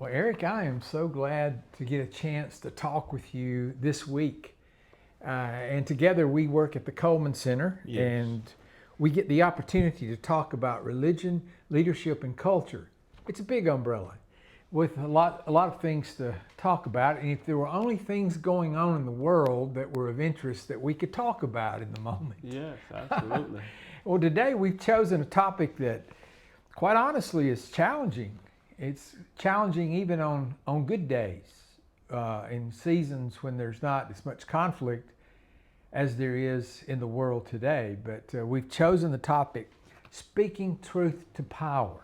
Well, Eric, I am so glad to get a chance to talk with you this week. And together we work at the Coleman Center, Yes. and we get the opportunity to talk about religion, leadership, and culture. It's a big umbrella with a lot of things to talk about. And if there were only things going on in the world that were of interest that we could talk about in the moment. Yes, absolutely. Well, today we've chosen a topic that, quite honestly, is challenging. It's challenging even on good days, in seasons when there's not as much conflict as there is in the world today. But we've chosen the topic, speaking truth to power,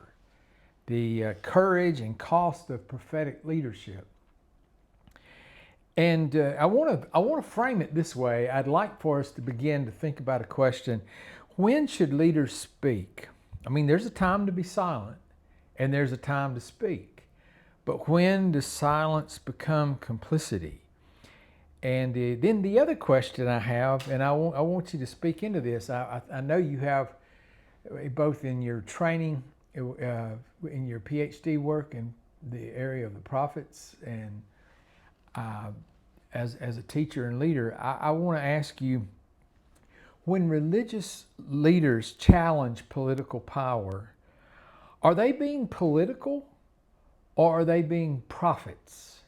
the courage and cost of prophetic leadership. And I want to frame it this way. I'd like for us to begin to think about a question: when should leaders speak? I mean, there's a time to be silent, and there's a time to speak. But when does silence become complicity? And then the other question I have, and I want you to speak into this. I know you have, both in your training, in your PhD work in the area of the prophets, and as a teacher and leader, I want to ask you, when religious leaders challenge political power, are they being political or are they being prophets?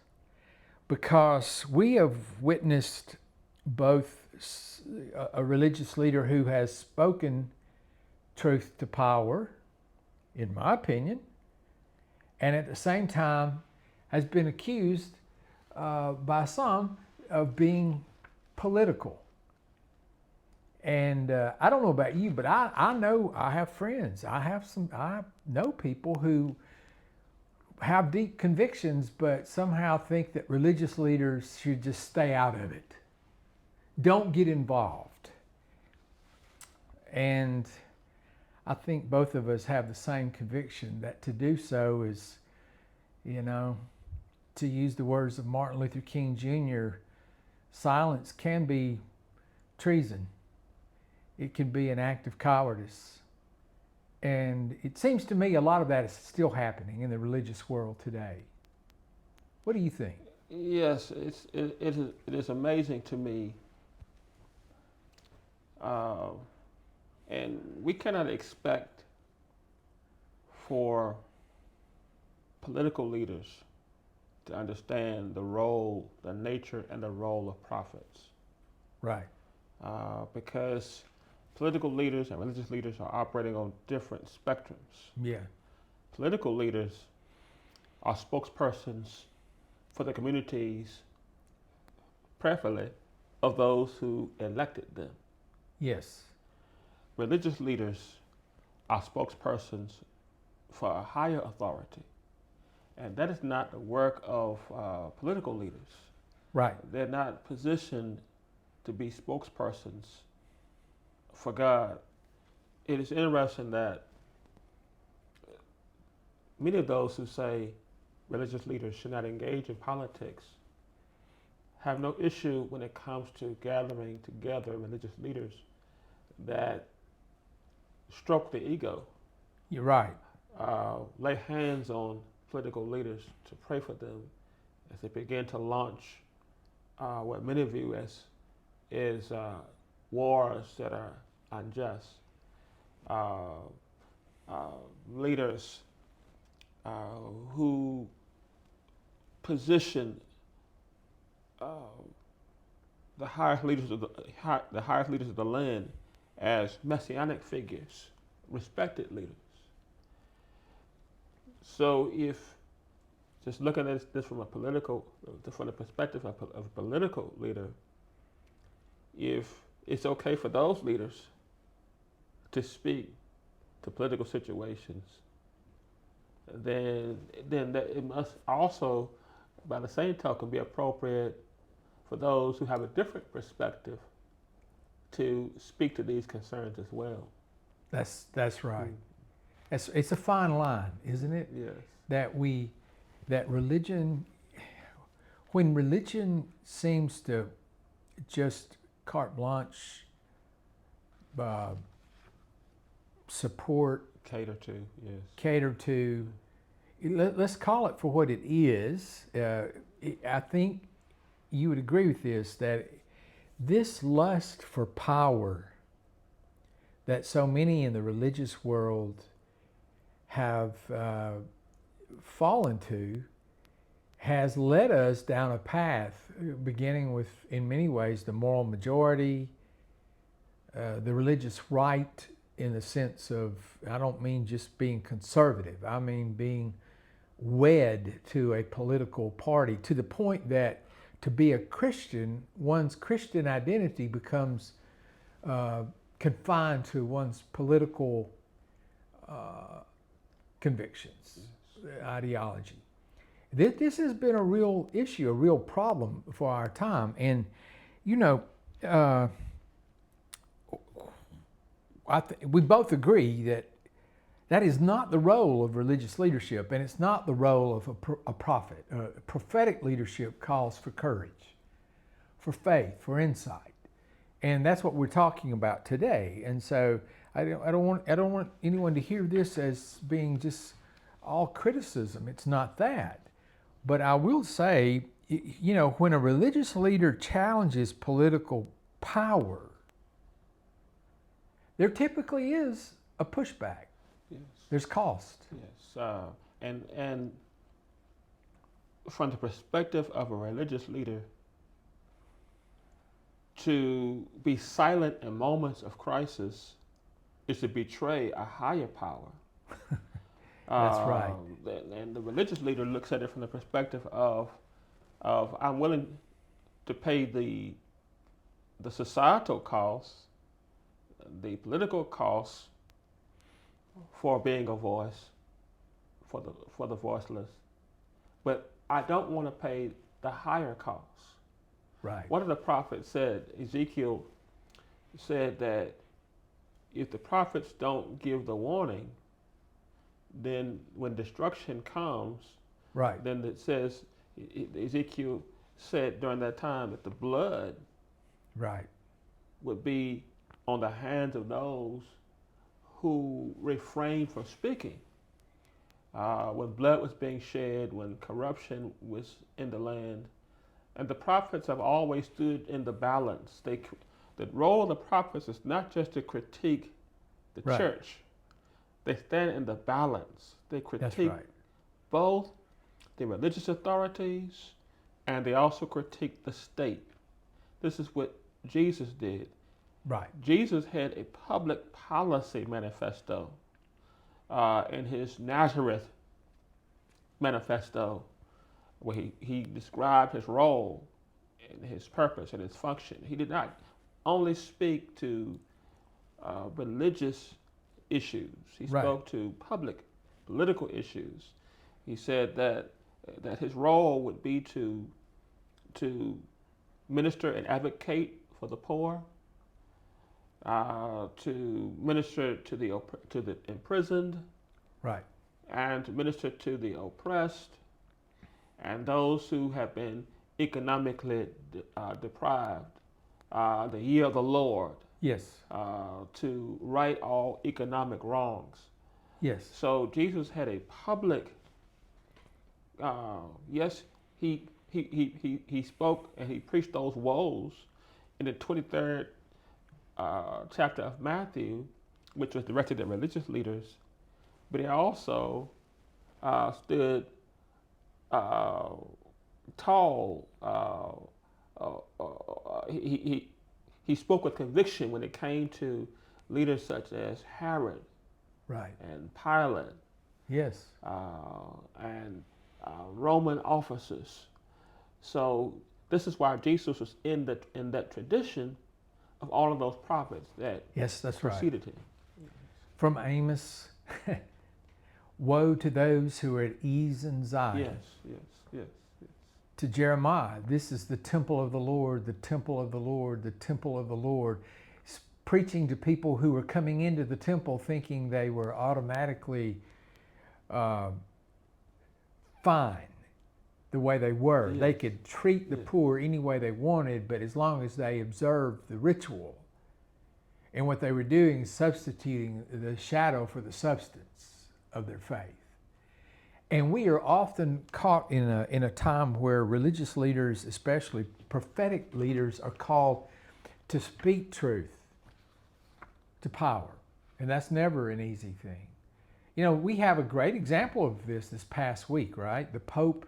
Because we have witnessed both a religious leader who has spoken truth to power, in my opinion, and at the same time has been accused by some of being political. And I don't know about you, but I know I have friends. I know people who have deep convictions, but somehow think that religious leaders should just stay out of it. Don't get involved. And I think both of us have the same conviction that to do so is, to use the words of Martin Luther King Jr., silence can be treason. It can be an act of cowardice. And it seems to me a lot of that is still happening in the religious world today. What do you think? Yes, it is amazing to me, and we cannot expect for political leaders to understand the role, the nature, and the role of prophets. Right. Because political leaders and religious leaders are operating on different spectrums. Yeah. Political leaders are spokespersons for the communities, preferably of those who elected them. Yes. Religious leaders are spokespersons for a higher authority. And that is not the work of political leaders. Right. They're not positioned to be spokespersons for God. It is interesting that many of those who say religious leaders should not engage in politics have no issue when it comes to gathering together religious leaders that stroke the ego. You're right. Lay hands on political leaders to pray for them as they begin to launch what many view as is wars that are unjust. Leaders who position the highest leaders of the land as messianic figures, respected leaders. So, if just looking at this from the perspective of a political leader, if it's okay for those leaders to speak to political situations, then that it must also, by the same token, be appropriate for those who have a different perspective to speak to these concerns as well. That's right. It's a fine line, isn't it? Yes. That religion, when religion seems to just carte blanche support, Cater to, yes. cater to, let's call it for what it is. I think you would agree with this, that this lust for power that so many in the religious world have fallen to has led us down a path, beginning with, in many ways, the moral majority, the religious right, in the sense of, I don't mean just being conservative, I mean being wed to a political party, to the point that to be a Christian, one's Christian identity becomes confined to one's political convictions, ideology. This has been a real issue, a real problem for our time. And, you know, we both agree that that is not the role of religious leadership, and it's not the role of a prophet. Prophetic leadership calls for courage, for faith, for insight. And that's what we're talking about today. And so I don't want anyone to hear this as being just all criticism. It's not that. But I will say, you know, when a religious leader challenges political power, there typically is a pushback. Yes. There's cost. Yes. And from the perspective of a religious leader, to be silent in moments of crisis is to betray a higher power. That's right. And the religious leader looks at it from the perspective of I'm willing to pay the societal costs, the political costs for being a voice for the voiceless, but I don't want to pay the higher costs. Right. One of the prophets said, Ezekiel said that if the prophets don't give the warning, then when destruction comes, Right. then it says, Ezekiel said during that time that the blood Right. would be on the hands of those who refrained from speaking. When blood was being shed, when corruption was in the land. And the prophets have always stood in the balance. The role of the prophets is not just to critique the Right. church. They stand in the balance. They critique both the religious authorities and they also critique the state. This is what Jesus did. Right. Jesus had a public policy manifesto in his Nazareth manifesto, where he described his role and his purpose and his function. He did not only speak to religious issues. He spoke to public political issues. He said that his role would be to minister and advocate for the poor, to minister to the imprisoned, Right. and to minister to the oppressed, and those who have been economically deprived. The year of the Lord. Yes. To right all economic wrongs. Yes. So Jesus had a public. Yes, he spoke and he preached those woes in the 23rd chapter of Matthew, which was directed at religious leaders, but he also stood tall. He spoke with conviction when it came to leaders such as Herod, Right. and Pilate, Yes. and Roman officers. So this is why Jesus was in that tradition of all of those prophets that Yes, that's preceded him. From Amos, woe to those who are at ease in Zion. Yes. To Jeremiah, this is the temple of the Lord, the temple of the Lord, the temple of the Lord. He's preaching to people who were coming into the temple thinking they were automatically fine the way they were. Yes. They could treat the poor any way they wanted, but as long as they observed the ritual. And what they were doing is substituting the shadow for the substance of their faith. And we are often caught in a time where religious leaders, especially prophetic leaders, are called to speak truth to power. And that's never an easy thing. You know, we have a great example of this past week, right? The Pope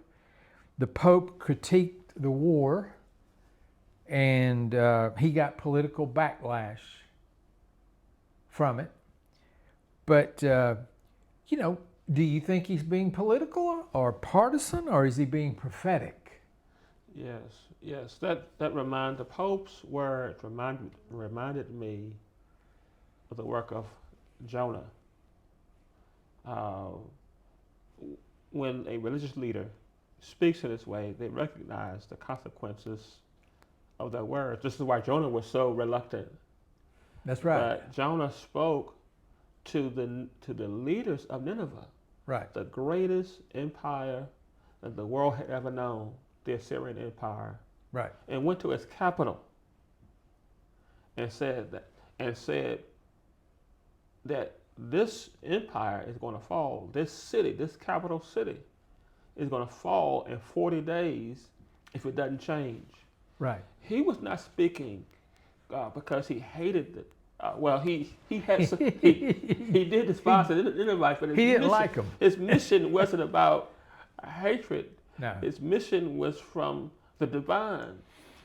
critiqued the war, and he got political backlash from it. But, you know, do you think he's being political or partisan, or is he being prophetic? Yes. That the Pope's words reminded me of the work of Jonah. Uh, when a religious leader speaks in this way, they recognize the consequences of their words. This is why Jonah was so reluctant. That's right. But Jonah spoke to the leaders of Nineveh, Right. the greatest empire that the world had ever known, the Assyrian Empire, Right. and went to its capital and said that this empire is going to fall. This city, this capital city, is going to fall in 40 days if it doesn't change. Right. He was not speaking because he hated it. He did despise the Ninevites, but he didn't like them. His mission wasn't about hatred. No. His mission was from the divine.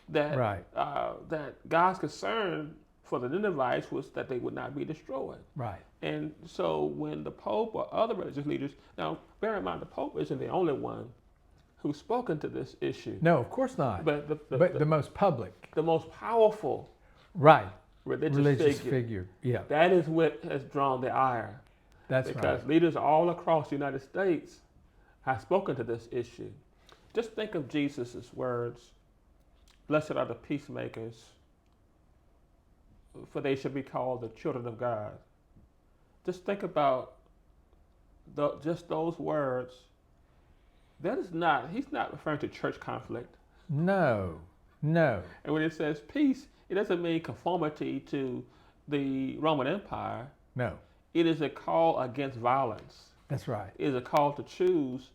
That Right. That God's concern for the Ninevites was that they would not be destroyed. Right. And so when the Pope or other religious leaders, now bear in mind the Pope isn't the only one who's spoken to this issue. No, of course not. But the most public. The most powerful Right. religious figure. Yeah. That is what has drawn the ire. That's because right. leaders all across the United States have spoken to this issue. Just think of Jesus' words, "Blessed are the peacemakers, for they shall be called the children of God." Just think about just those words. He's not referring to church conflict. No. And when it says peace, it doesn't mean conformity to the Roman Empire. No. It is a call against violence. That's right. It is a call to choose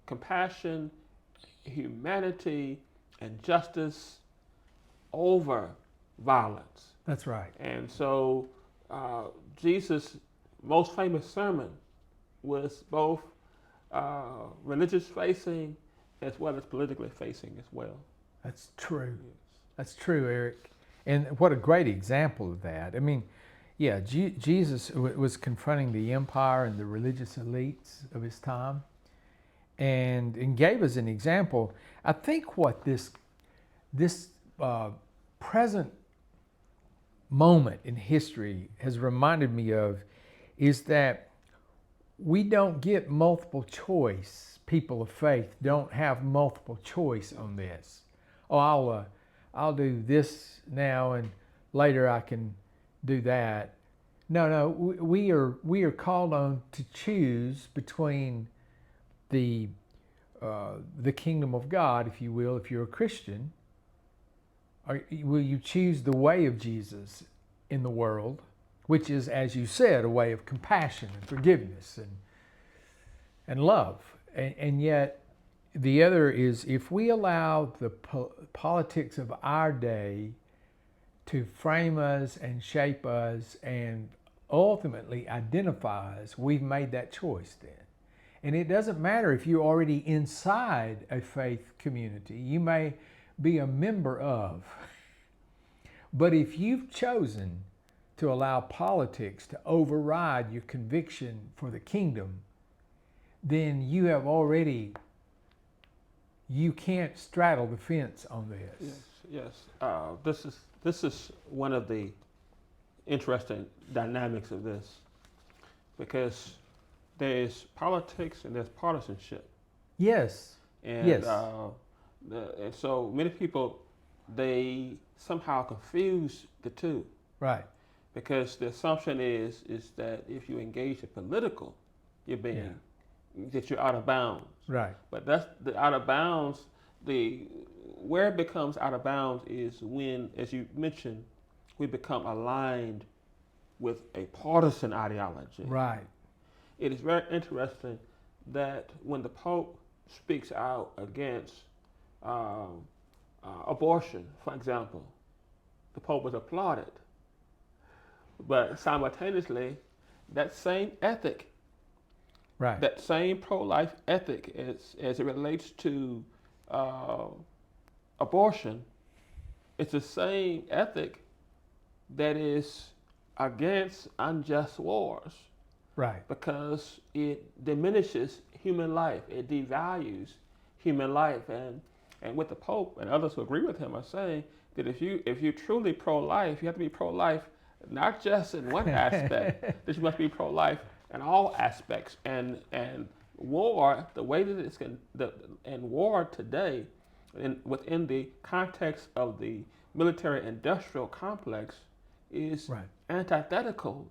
compassion, humanity, and justice over violence. That's right. And so Jesus' most famous sermon was both religious facing as well as politically facing as well. That's true. Yes. That's true, Eric. And what a great example of that. I mean, yeah, Jesus was confronting the empire and the religious elites of his time and gave us an example. I think what this present moment in history has reminded me of is that we don't get multiple choice. People of faith don't have multiple choice on this. Oh, I'll do this now and later I can do that. No, we are called on to choose between the kingdom of God, if you will, if you're a Christian. Will you choose the way of Jesus in the world, which is, as you said, a way of compassion and forgiveness and love? And yet, the other is if we allow the politics of our day to frame us and shape us and ultimately identify us, we've made that choice then. And it doesn't matter if you're already inside a faith community. You may be a member of. But if you've chosen to allow politics to override your conviction for the kingdom, then you can't straddle the fence on this. Yes. This is one of the interesting dynamics of this, because there's politics and there's partisanship. Yes. And, yes. And so many people, they somehow confuse the two. Right. Because the assumption is that if you engage in political, that you're out of bounds. Right. But that's the out of bounds. Where it becomes out of bounds is when, as you mentioned, we become aligned with a partisan ideology. Right. It is very interesting that when the Pope speaks out against um, abortion, for example, the Pope was applauded. But simultaneously, that same ethic, Right. that same pro-life ethic, as it relates to uh, abortion, it's the same ethic that is against unjust wars Right. because it diminishes human life, it devalues human life, and what the Pope and others who agree with him are saying that if you truly pro-life, you have to be pro-life not just in one aspect, that you must be pro-life in all aspects, and war, the way that and war today, within the context of the military-industrial complex, is Right. antithetical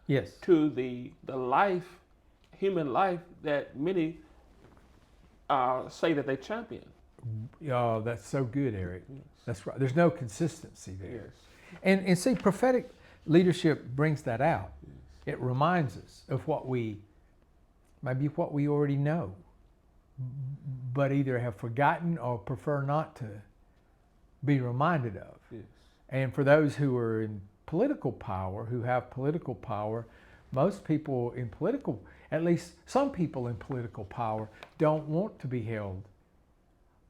Yes. to the life, human life that many say that they champion. Oh, that's so good, Eric. Yes. That's right. There's no consistency there. Yes. And see, prophetic leadership brings that out. Yes. It reminds us of maybe what we already know, but either have forgotten or prefer not to be reminded of. Yes. And for those who are in political power, who have political power, most people in political, at least some people in political power, don't want to be held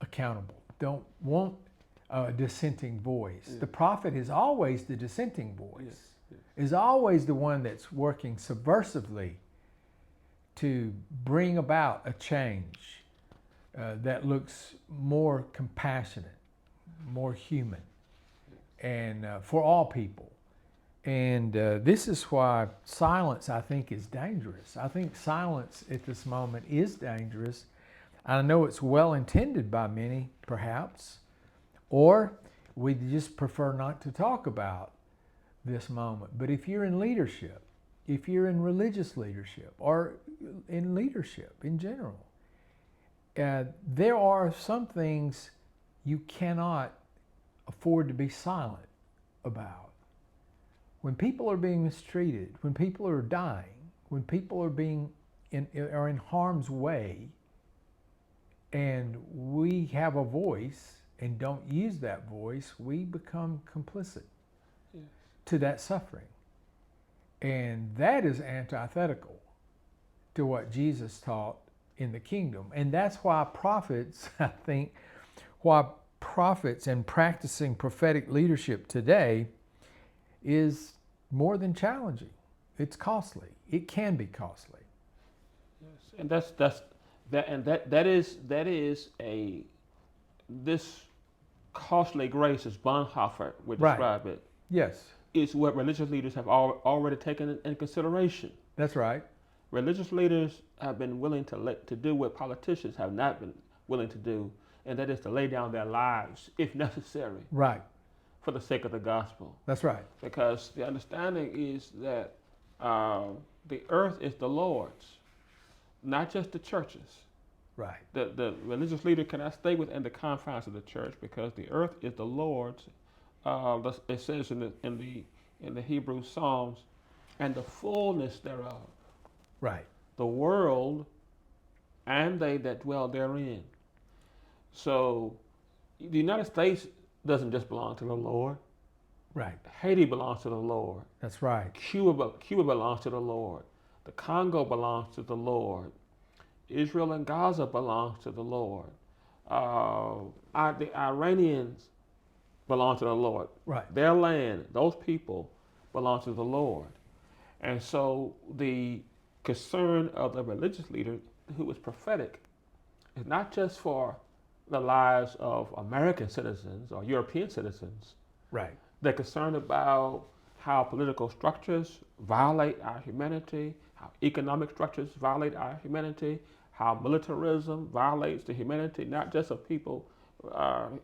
accountable, don't want a dissenting voice. Yes. The prophet is always the dissenting voice, Yes. Yes. is always the one that's working subversively to bring about a change that looks more compassionate, more human, and for all people. And this is why silence, I think, is dangerous. I think silence at this moment is dangerous. I know it's well intended by many, perhaps, or we just prefer not to talk about this moment. But if you're in leadership, if you're in religious leadership, or in leadership in general, there are some things you cannot afford to be silent about. When people are being mistreated, when people are dying, when people are in harm's way, and we have a voice and don't use that voice, we become complicit Yes. to that suffering. And that is antithetical to what Jesus taught in the kingdom. And that's why prophets, I think, and practicing prophetic leadership today is more than challenging. It's costly. It can be costly. Yes. And that is this costly grace, as Bonhoeffer would Right. describe it, Yes, is what religious leaders have already taken in consideration. that's right. Religious leaders have been willing to do what politicians have not been willing to do, and that is to lay down their lives, if necessary, Right. for the sake of the gospel. That's right. Because the understanding is that the earth is the Lord's, not just the church's. Right. The religious leader cannot stay within the confines of the church because the earth is the Lord's. It says in the Hebrew Psalms, and the fullness thereof, Right. the world and they that dwell therein. So the United States doesn't just belong to the Lord. Right. Haiti belongs to the Lord. That's right. Cuba belongs to the Lord. The Congo belongs to the Lord. Israel and Gaza belongs to the Lord. The Iranians belong to the Lord. Right. Their land, those people belong to the Lord. And so the concern of the religious leader who was prophetic is not just for the lives of American citizens or European citizens. Right. They're concerned about how political structures violate our humanity, how economic structures violate our humanity, how militarism violates the humanity, not just of people,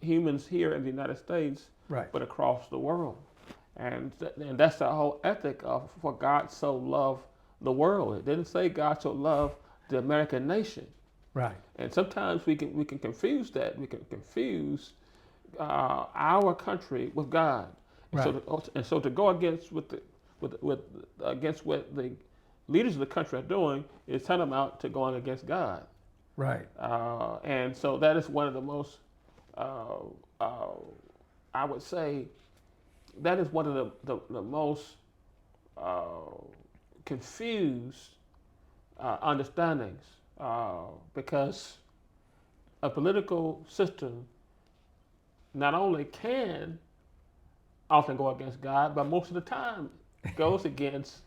humans here in the United States, Right. but across the world. And that's the whole ethic of for God so loved the world. It didn't say God so loved the American nation. Right. And sometimes we can confuse that. We can confuse our country with God. And Right. so to go against against what leaders of the country are doing is tantamount to going against God. Right. And so that is one of the most, uh, uh, I would say, that is one of the most uh, confused understandings because a political system not only can often go against God, but most of the time goes against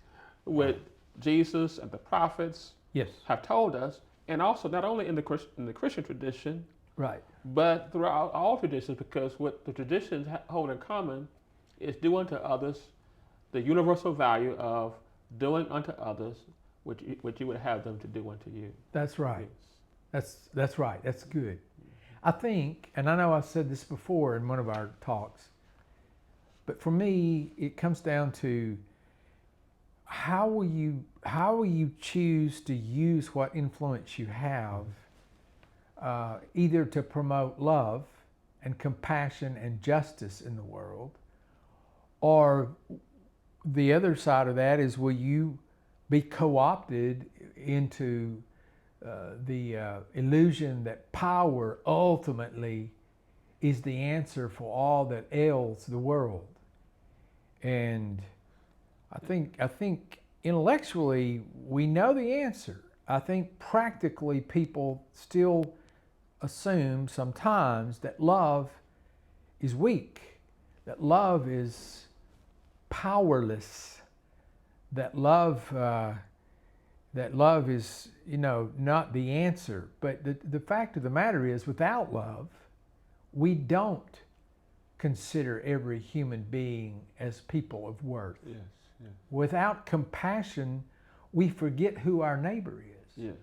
what Jesus and the prophets Yes. have told us, and also not only in the Christian tradition, Right. but throughout all traditions, because what the traditions hold in common is do unto others the universal value of doing unto others what you would have them to do unto you. That's right. Yes. That's right. That's good. I think, and I know I said this before in one of our talks, but for me, it comes down to how will you choose to use what influence you have, either to promote love and compassion and justice in the world, or the other side of that is, will you be co-opted into the illusion that power ultimately is the answer for all that ails the world? And I think intellectually we know the answer. I think practically people still assume sometimes that love is weak, that love is powerless, that love is, not the answer. But the fact of the matter is, without love, we don't consider every human being as people of worth. Yes. Yes. Without compassion, we forget who our neighbor is. Yes.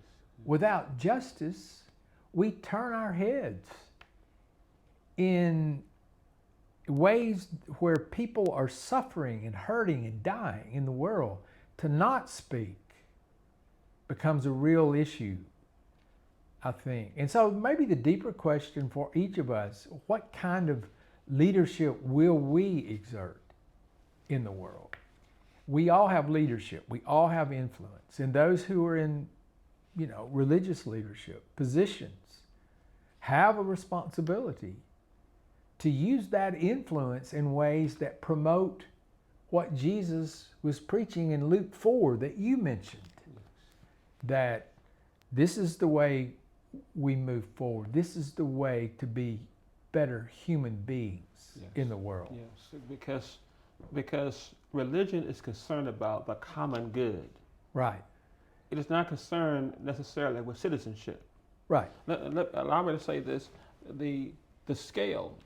Without justice, we turn our heads in ways where people are suffering and hurting and dying in the world. To not speak becomes a real issue, I think. And so maybe the deeper question for each of us, what kind of leadership will we exert in the world? We all have leadership. We all have influence. And those who are in, religious leadership positions have a responsibility to use that influence in ways that promote what Jesus was preaching in Luke 4 that you mentioned. That this is the way we move forward. This is the way to be better human beings in the world. Yes, because religion is concerned about the common good. Right. It is not concerned necessarily with citizenship. Right. Allow me to say this: the scale,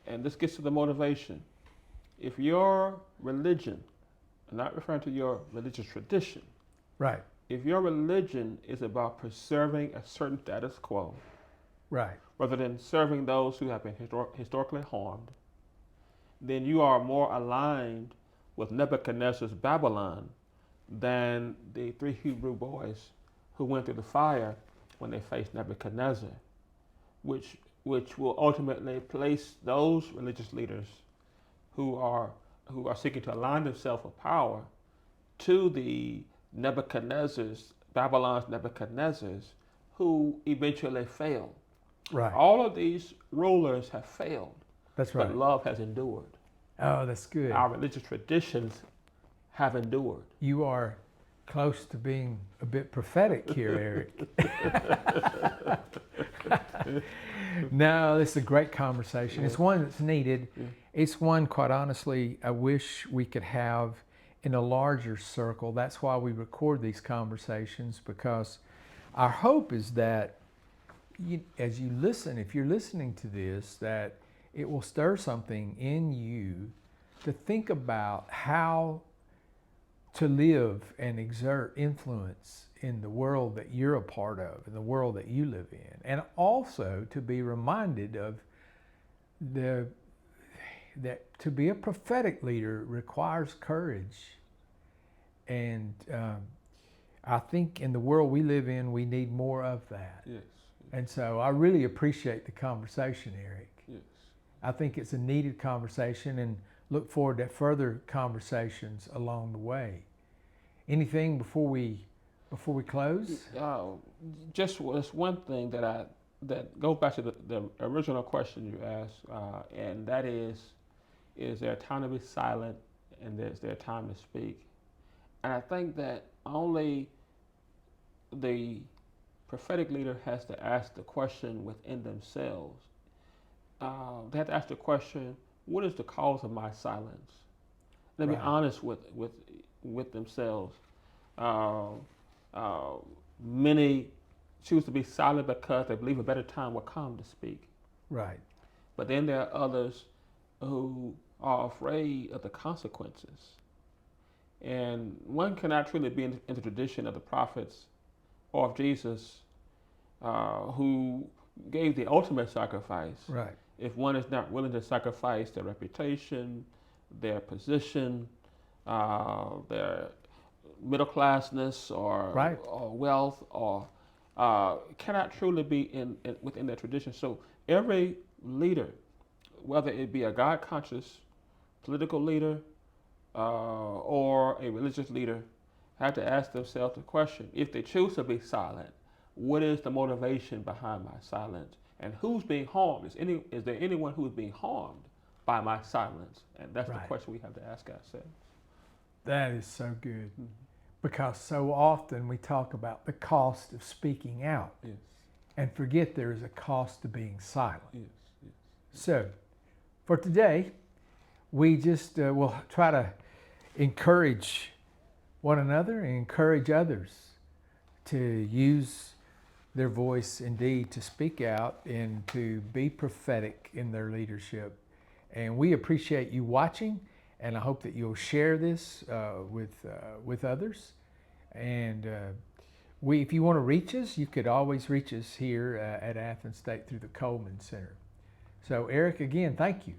and this gets to the motivation. If your religion, I'm not referring to your religious tradition. Right. If your religion is about preserving a certain status quo, right, rather than serving those who have been historically harmed, then you are more aligned with Nebuchadnezzar's Babylon than the 3 Hebrew boys who went through the fire when they faced Nebuchadnezzar, which will ultimately place those religious leaders who are seeking to align themselves with power to the Babylon's Nebuchadnezzars, who eventually failed. Right. All of these rulers have failed. That's right. But love has endured. Oh, that's good. Our religious traditions have endured. You are close to being a bit prophetic here, Eric. No, this is a great conversation. It's one that's needed. It's one, quite honestly, I wish we could have in a larger circle. That's why we record these conversations, because our hope is that as you listen, if you're listening to this, that it will stir something in you to think about how to live and exert influence in the world that you're a part of, in the world that you live in, and also to be reminded of that to be a prophetic leader requires courage. And I think in the world we live in, we need more of that. Yes. And so I really appreciate the conversation, Eric. Yes. I think it's a needed conversation, and look forward to further conversations along the way. Anything before we close? Just was one thing that goes back to the original question you asked, and that is there a time to be silent, and is there a time to speak? And I think that only the prophetic leader has to ask the question within themselves. They have to ask the question, what is the cause of my silence? They be honest with themselves. Uh, Many choose to be silent because they believe a better time will come to speak. Right. But then there are others who are afraid of the consequences. And one cannot truly be in the tradition of the prophets or of Jesus, who gave the ultimate sacrifice. Right. If one is not willing to sacrifice their reputation, their position, their middle classness, or wealth, or cannot truly be within their tradition. So every leader, whether it be a God conscious political leader or a religious leader, have to ask themselves the question: if they choose to be silent, what is the motivation behind my silence, and who's being harmed? Is there anyone who is being harmed by my silence? And that's the question we have to ask ourselves. That is so good. Mm-hmm. Because so often we talk about the cost of speaking out, yes, and forget there is a cost to being silent. Yes, yes. So for today, we just will try to encourage one another and encourage others to use their voice indeed to speak out and to be prophetic in their leadership. And we appreciate you watching, and I hope that you'll share this with others. And if you want to reach us, you could always reach us here at Athens State through the Coleman Center. So Eric, again, thank you.